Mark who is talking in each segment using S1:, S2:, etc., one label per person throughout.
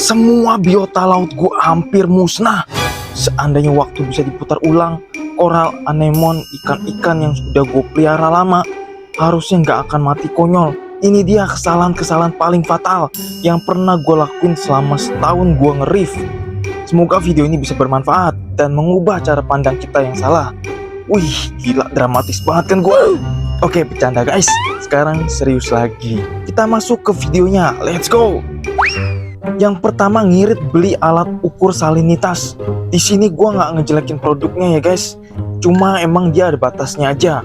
S1: Semua biota laut gue hampir musnah. Seandainya waktu bisa diputar ulang, koral, anemon, ikan-ikan yang sudah gue pelihara lama harusnya nggak akan mati konyol. Ini dia kesalahan-kesalahan paling fatal yang pernah gue lakuin selama setahun gue nge-reef. Semoga video ini bisa bermanfaat dan mengubah cara pandang kita yang salah. Wih, gila dramatis banget kan gue. Oke, bercanda guys. Sekarang serius lagi. Kita masuk ke videonya. Let's go. Yang pertama, ngirit beli alat ukur salinitas. Di sini gue nggak ngejelekin produknya ya guys. Cuma emang dia ada batasnya aja.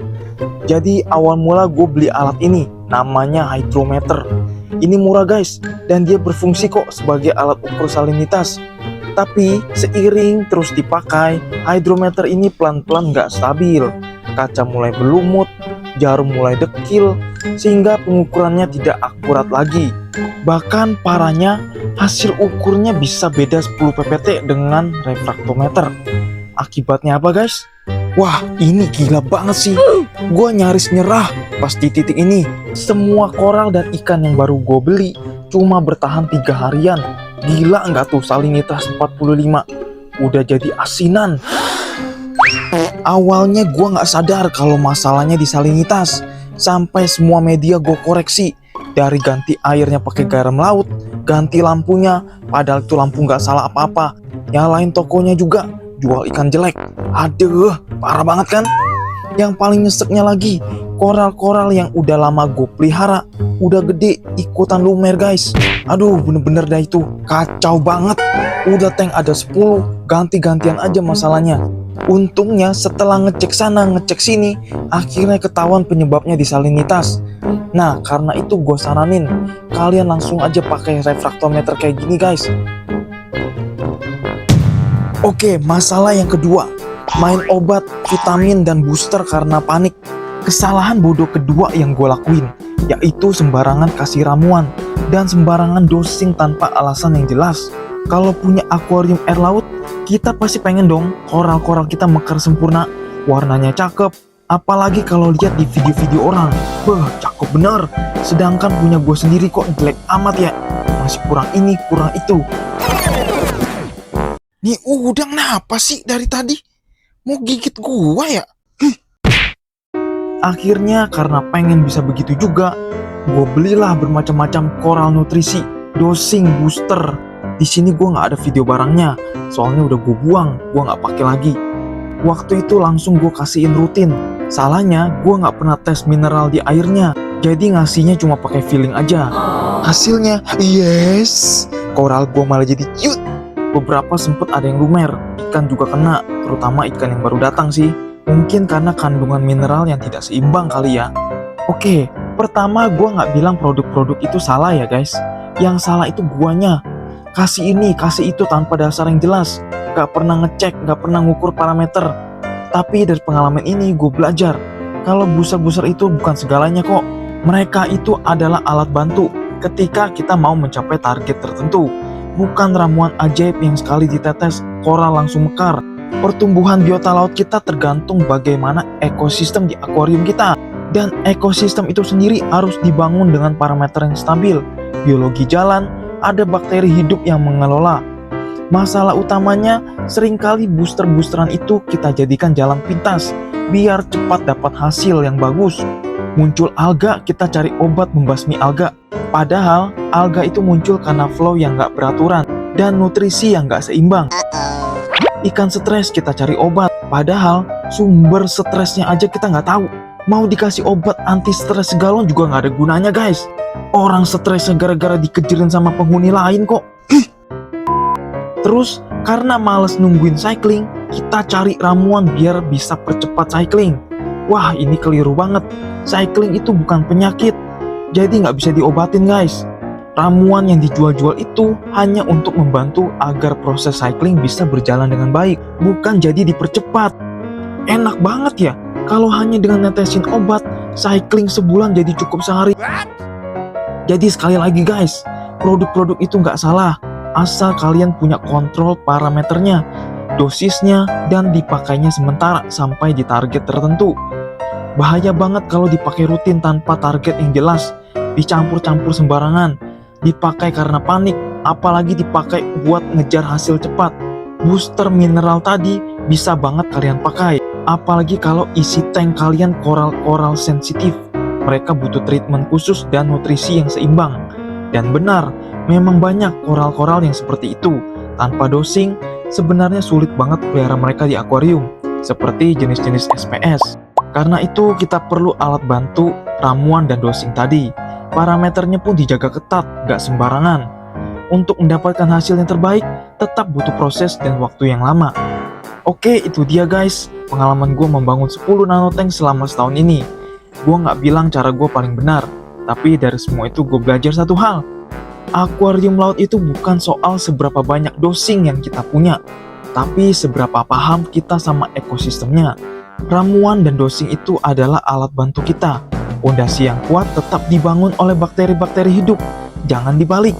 S1: Jadi awal mula gue beli alat ini, namanya hydrometer. Ini murah guys, dan dia berfungsi kok sebagai alat ukur salinitas. Tapi seiring terus dipakai, hydrometer ini pelan-pelan nggak stabil. Kaca mulai berlumut, jarum mulai dekil, sehingga pengukurannya tidak akurat lagi. Bahkan parahnya, hasil ukurnya bisa beda 10 ppt dengan refraktometer. Akibatnya apa guys? Wah, ini gila banget sih. Gue nyaris nyerah pas di titik ini. Semua koral dan ikan yang baru gue beli cuma bertahan 3 harian. Gila nggak tuh salinitas 45? Udah jadi asinan. Awalnya gue nggak sadar kalau masalahnya di salinitas. Sampai semua media gue koreksi. Dari ganti airnya pakai garam laut, ganti lampunya, padahal itu lampu nggak salah apa-apa. Nyalain tokonya juga, jual ikan jelek. Aduh, parah banget kan? Yang paling nyeseknya lagi, koral-koral yang udah lama gue pelihara udah gede ikutan lumer guys. Aduh, bener-bener dah itu kacau banget. Udah tank ada 10, ganti-gantian aja masalahnya. Untungnya setelah ngecek sana ngecek sini, akhirnya ketahuan penyebabnya di salinitas. Nah, karena itu gue saranin kalian langsung aja pakai refraktometer kayak gini guys. Oke, masalah yang kedua, main obat, vitamin, dan booster karena panik. Kesalahan bodoh kedua yang gue lakuin, yaitu sembarangan kasih ramuan dan sembarangan dosing tanpa alasan yang jelas. Kalau punya akuarium air laut, kita pasti pengen dong koral-koral kita mekar sempurna, warnanya cakep. Apalagi kalau lihat di video-video orang, cakep bener. Sedangkan punya gue sendiri kok jelek amat ya, masih kurang ini, kurang itu. Nih udang kenapa sih dari tadi? Mau gigit gua ya? Akhirnya karena pengen bisa begitu juga, gue belilah bermacam-macam koral nutrisi, dosing, booster. Di sini gue nggak ada video barangnya, soalnya udah gue buang, gue nggak pakai lagi. Waktu itu langsung gue kasihin rutin. Salahnya gue nggak pernah tes mineral di airnya, jadi ngasihnya cuma pakai feeling aja. Hasilnya, yes, koral gue malah jadi cute. Beberapa sempet ada yang lumer, ikan juga kena, terutama ikan yang baru datang sih. Mungkin karena kandungan mineral yang tidak seimbang kali ya. Oke, pertama gue nggak bilang produk-produk itu salah ya guys. Yang salah itu guanya. Kasih ini, kasih itu tanpa dasar yang jelas. Gak pernah ngecek, gak pernah ngukur parameter. Tapi dari pengalaman ini gue belajar kalau booster-booster itu bukan segalanya kok. Mereka itu adalah alat bantu ketika kita mau mencapai target tertentu. Bukan ramuan ajaib yang sekali ditetes, koral langsung mekar. Pertumbuhan biota laut kita tergantung bagaimana ekosistem di akuarium kita. Dan ekosistem itu sendiri harus dibangun dengan parameter yang stabil. Biologi jalan, ada bakteri hidup yang mengelola. Masalah utamanya, seringkali booster-boosteran itu kita jadikan jalan pintas, biar cepat dapat hasil yang bagus. Muncul alga, kita cari obat membasmi alga. Padahal, alga itu muncul karena flow yang gak beraturan, dan nutrisi yang gak seimbang. Ikan stres, kita cari obat. Padahal, sumber stresnya aja kita gak tahu. Mau dikasih obat anti-stres segalon juga gak ada gunanya guys. Orang stresnya gara-gara dikejarin sama penghuni lain kok. Terus, karena males nungguin cycling, kita cari ramuan biar bisa percepat cycling. Wah, ini keliru banget. Cycling itu bukan penyakit, jadi nggak bisa diobatin guys. Ramuan yang dijual-jual itu hanya untuk membantu agar proses cycling bisa berjalan dengan baik, bukan jadi dipercepat. Enak banget ya, kalau hanya dengan netesin obat, cycling sebulan jadi cukup sehari. Jadi sekali lagi guys, produk-produk itu nggak salah, asal kalian punya kontrol parameternya, dosisnya, dan dipakainya sementara sampai di target tertentu. Bahaya banget kalau dipakai rutin tanpa target yang jelas, dicampur-campur sembarangan, dipakai karena panik, apalagi dipakai buat ngejar hasil cepat. Booster mineral tadi bisa banget kalian pakai, apalagi kalau isi tank kalian koral-koral sensitif. Mereka butuh treatment khusus dan nutrisi yang seimbang. Dan benar, memang banyak koral-koral yang seperti itu. Tanpa dosing, sebenarnya sulit banget pelihara mereka di akuarium, seperti jenis-jenis SPS. Karena itu kita perlu alat bantu, ramuan, dan dosing tadi. Parameternya pun dijaga ketat, gak sembarangan. Untuk mendapatkan hasil yang terbaik, tetap butuh proses dan waktu yang lama. Oke, itu dia guys, pengalaman gue membangun 10 nanotank selama setahun ini. Gue gak bilang cara gue paling benar, tapi dari semua itu gue belajar satu hal. Akuarium laut itu bukan soal seberapa banyak dosing yang kita punya, tapi seberapa paham kita sama ekosistemnya. Ramuan dan dosing itu adalah alat bantu kita. Pondasi yang kuat tetap dibangun oleh bakteri-bakteri hidup, jangan dibalik.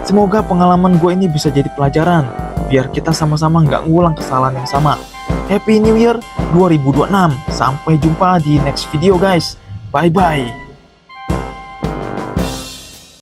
S1: Semoga pengalaman gue ini bisa jadi pelajaran, biar kita sama-sama nggak ngulang kesalahan yang sama. Happy New Year 2026, sampai jumpa di next video guys, bye-bye.